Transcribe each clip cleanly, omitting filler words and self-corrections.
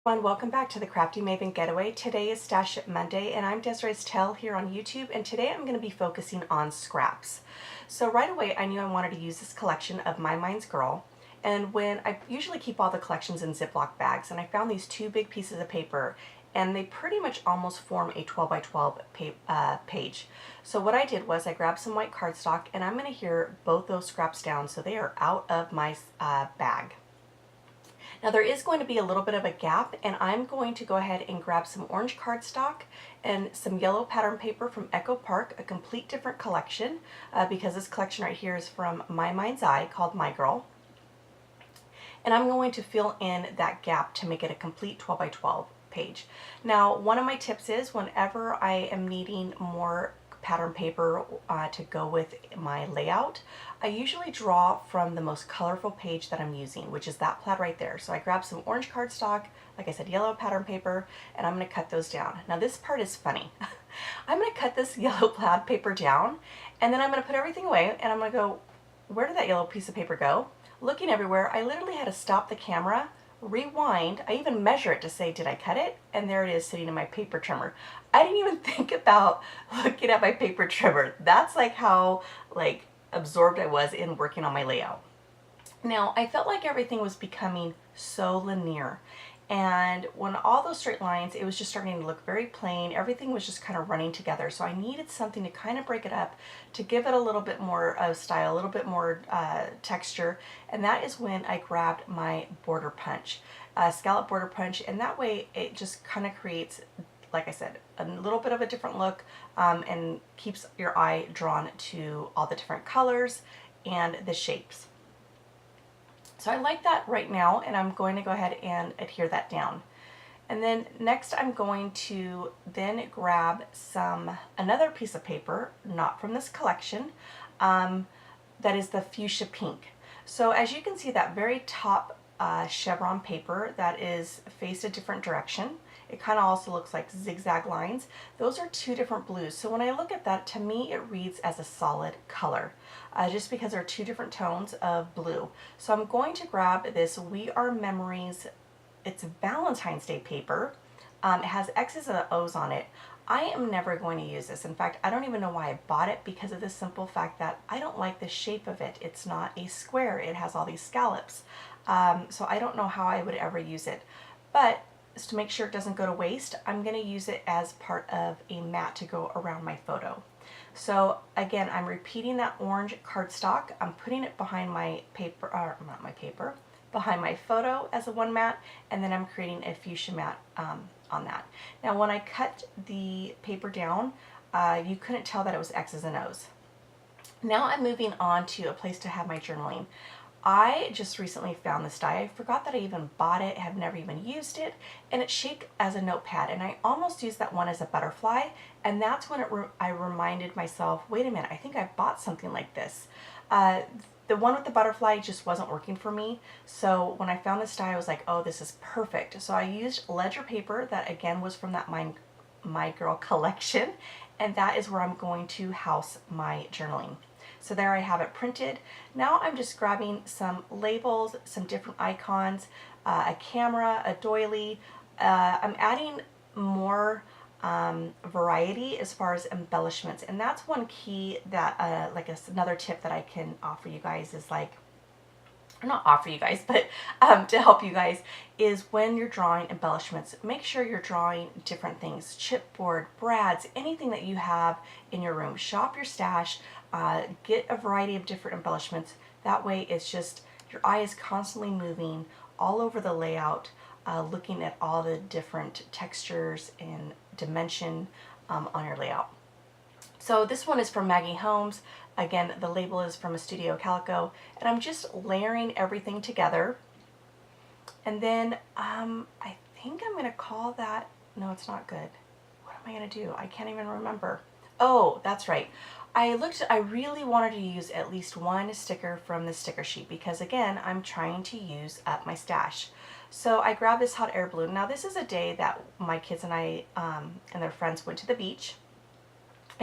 Welcome back to the Crafty Maven Getaway. Today is Stash It Monday and I'm Desiree's Tell here on YouTube, and today I'm going to be focusing on scraps. So right away I knew I wanted to use this collection of My Mind's Girl, and when I usually keep all the collections in Ziploc bags, and I found these two big pieces of paper and they pretty much almost form a 12 by 12 page. So what I did was I grabbed some white cardstock and I'm going to adhere both those scraps down so they are out of my bag. Now there is going to be a little bit of a gap, and I'm going to go ahead and grab some orange cardstock and some yellow pattern paper from Echo Park, a complete different collection, because this collection right here is from My Mind's Eye called My Girl. And I'm going to fill in that gap to make it a complete 12 by 12 page. Now one of my tips is whenever I am needing more pattern paper to go with my layout, I usually draw from the most colorful page that I'm using, which is that plaid right there. So I grab some orange cardstock, like I said, yellow pattern paper, and I'm going to cut those down. Now this part is funny. I'm going to cut this yellow plaid paper down, and then I'm going to put everything away, and I'm going to go, where did that yellow piece of paper go? Looking everywhere, I literally had to stop the camera, rewind. I even measure it to say, did I cut it? And there it is sitting in my paper trimmer. I didn't even think about looking at my paper trimmer. That's like how absorbed I was in working on my layout. Now I felt like everything was becoming so linear, and when all those straight lines, it was just starting to look very plain. Everything was just kind of running together, so I needed something to kind of break it up, to give it a little bit more style, a little bit more texture, and that is when I grabbed my border punch, scallop border punch, and that way it just kind of creates, like I said, a little bit of a different look, and keeps your eye drawn to all the different colors and the shapes. So I like that right now, and I'm going to go ahead and adhere that down. And then next I'm going to then grab another piece of paper, not from this collection, that is the fuchsia pink. So as you can see, that very top chevron paper that is faced a different direction, it kind of also looks like zigzag lines. Those are two different blues. So when I look at that, to me it reads as a solid color, just because there are two different tones of blue. So I'm going to grab this We Are Memories, it's Valentine's Day paper. It has X's and O's on it. I am never going to use this. In fact, I don't even know why I bought it, because of the simple fact that I don't like the shape of it. It's not a square. It has all these scallops. So I don't know how I would ever use it. But just to make sure it doesn't go to waste, I'm going to use it as part of a mat to go around my photo. So again, I'm repeating that orange cardstock. I'm putting it behind my paper, or not my paper, behind my photo as a one mat, and then I'm creating a fuchsia mat on that. Now when I cut the paper down, you couldn't tell that it was X's and O's. Now I'm moving on to a place to have my journaling. I just recently found this die. I forgot that I even bought it, have never even used it, and it's shaped as a notepad, and I almost used that one as a butterfly, and that's when I reminded myself, wait a minute, I think I bought something like this. The one with the butterfly just wasn't working for me, so when I found this die I was like, oh, this is perfect. So I used ledger paper that again was from that My Girl collection, and that is where I'm going to house my journaling. So there I have it printed. Now I'm just grabbing some labels, some different icons, a camera, a doily. I'm adding more variety as far as embellishments, and that's one key that another tip that I can offer you guys is or not offer you guys, but to help you guys, is when you're drawing embellishments, make sure you're drawing different things, chipboard, brads, anything that you have in your room. Shop your stash, get a variety of different embellishments. That way it's just, your eye is constantly moving all over the layout, looking at all the different textures and dimension on your layout. So this one is from Maggie Holmes. Again, the label is from a Studio Calico, and I'm just layering everything together. And then I think I'm going to call that, no, it's not good. What am I going to do? I can't even remember. Oh, that's right. I really wanted to use at least one sticker from the sticker sheet, because again, I'm trying to use up my stash. So I grabbed this hot air balloon. Now this is a day that my kids and I and their friends went to the beach.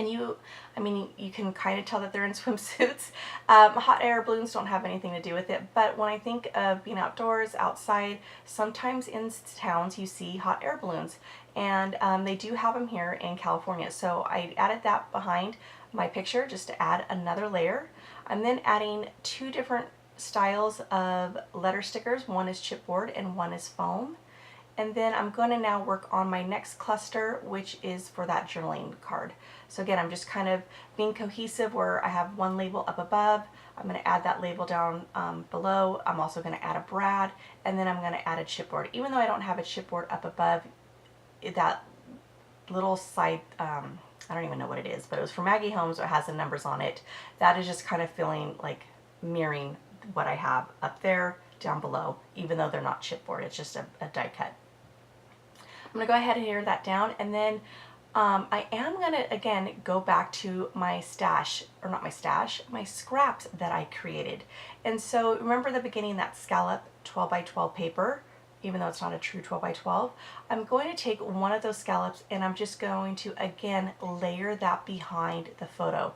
And I mean, you can kind of tell that they're in swimsuits. Hot air balloons don't have anything to do with it, but when I think of being outdoors, outside, sometimes in towns you see hot air balloons, and they do have them here in California. So I added that behind my picture just to add another layer. I'm then adding two different styles of letter stickers. One is chipboard and one is foam. And then I'm going to now work on my next cluster, which is for that journaling card. So again, I'm just kind of being cohesive where I have one label up above. I'm going to add that label down below. I'm also going to add a brad, and then I'm going to add a chipboard. Even though I don't have a chipboard up above, that little side, I don't even know what it is, but it was from Maggie Holmes, so it has the numbers on it. That is just kind of feeling like mirroring what I have up there, down below, even though they're not chipboard, it's just a die cut. I'm going to go ahead and adhere that down, and then I am going to again go back to my stash, or not my stash, my scraps that I created. And so remember the beginning, that scallop 12 by 12 paper, even though it's not a true 12 by 12, I'm going to take one of those scallops and I'm just going to again layer that behind the photo.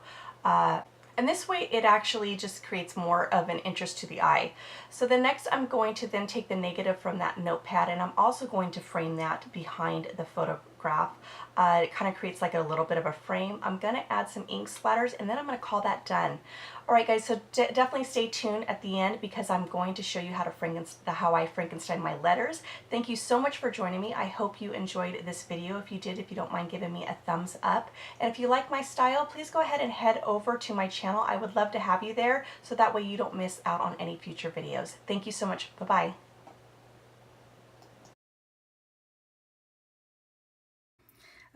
And this way it actually just creates more of an interest to the eye. So the next I'm going to then take the negative from that notepad, and I'm also going to frame that behind the photograph. It kind of creates like a little bit of a frame. I'm going to add some ink splatters, and then I'm going to call that done. Alright guys, so definitely stay tuned at the end because I'm going to show you how I Frankenstein my letters. Thank you so much for joining me. I hope you enjoyed this video. If you did, if you don't mind giving me a thumbs up. And if you like my style, please go ahead and head over to my channel. I would love to have you there so that way you don't miss out on any future videos. Thank you so much. Bye-bye.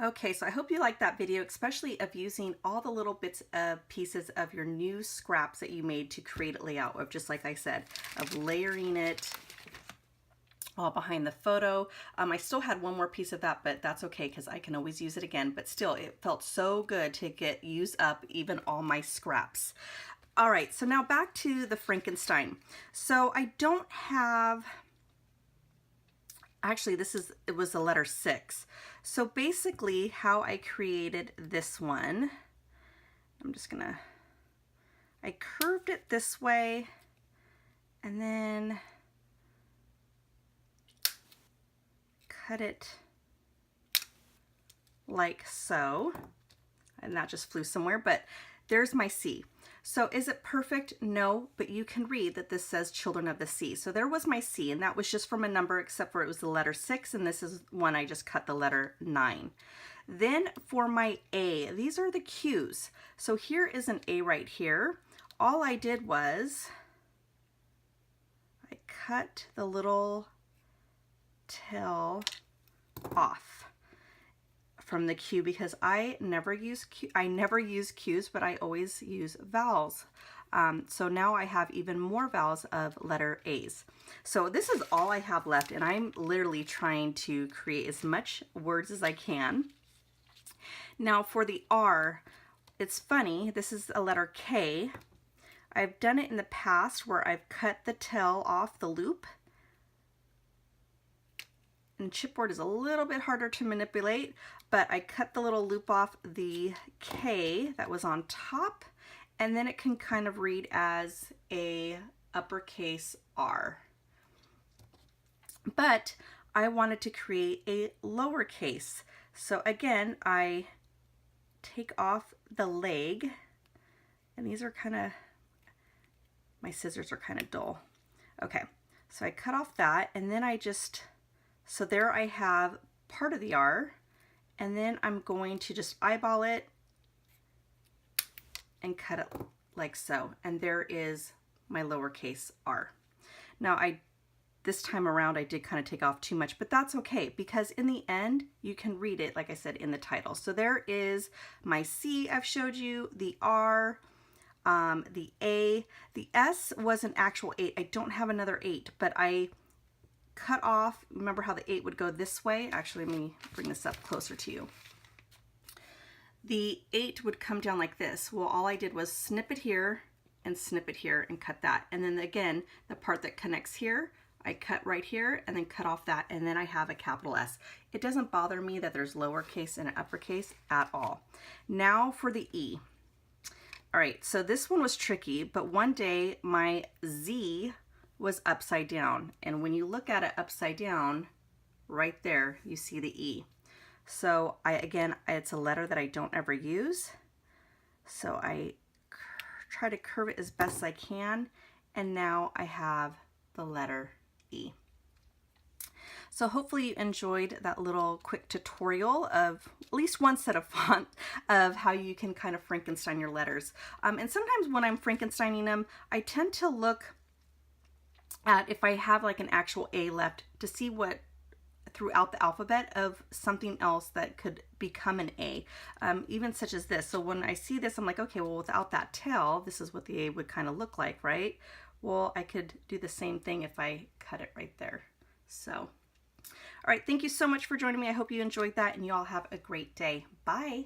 Okay, so I hope you liked that video, especially of using all the little bits of pieces of your new scraps that you made to create a layout of, just like I said, of layering it all behind the photo. I still had one more piece of that, but that's okay because I can always use it again. But still, it felt so good to get used up even all my scraps. All right, so now back to the Frankenstein. So I don't have... Actually, it was the letter 6. So basically how I created this one, I curved it this way and then cut it like so. And that just flew somewhere, but there's my C. So is it perfect? No, but you can read that this says Children of the Sea. So there was my C, and that was just from a number, except for it was the letter 6, and this is one I just cut the letter 9. Then for my A, these are the Q's. So here is an A right here. All I did was I cut the little tail off from the Q because I never use Q's, but I always use vowels. So now I have even more vowels of letter A's. So this is all I have left, and I'm literally trying to create as much words as I can. Now for the R, it's funny, this is a letter K. I've done it in the past where I've cut the tail off the loop. And chipboard is a little bit harder to manipulate, but I cut the little loop off the K that was on top, and then it can kind of read as a uppercase R. But I wanted to create a lowercase. So again, I take off the leg, and these are kind of, my scissors are kind of dull. Okay, so I cut off that, and then so there I have part of the R, and then I'm going to just eyeball it and cut it like so. And there is my lowercase r. Now this time around I did kind of take off too much, but that's okay because in the end you can read it, like I said, in the title. So there is my C I've showed you, the R, the A, the S was an actual 8. I don't have another 8, but I cut off, remember how the 8 would go this way? Actually, let me bring this up closer to you. The 8 would come down like this. Well, all I did was snip it here and snip it here and cut that. And then again, the part that connects here, I cut right here and then cut off that, and then I have a capital S. It doesn't bother me that there's lowercase and an uppercase at all. Now for the E. All right, so this one was tricky, but one day my Z was upside down, and when you look at it upside down, right there, you see the E. So again, it's a letter that I don't ever use. So I try to curve it as best I can, and now I have the letter E. So hopefully you enjoyed that little quick tutorial of at least one set of font of how you can kind of Frankenstein your letters. And sometimes when I'm Frankensteining them, I tend to look at if I have like an actual A left to see what throughout the alphabet of something else that could become an A, even such as this. So when I see this, I'm like, okay, well, without that tail, this is what the A would kind of look like, right? Well, I could do the same thing if I cut it right there. So, all right, thank you so much for joining me. I hope you enjoyed that, and you all have a great day. Bye.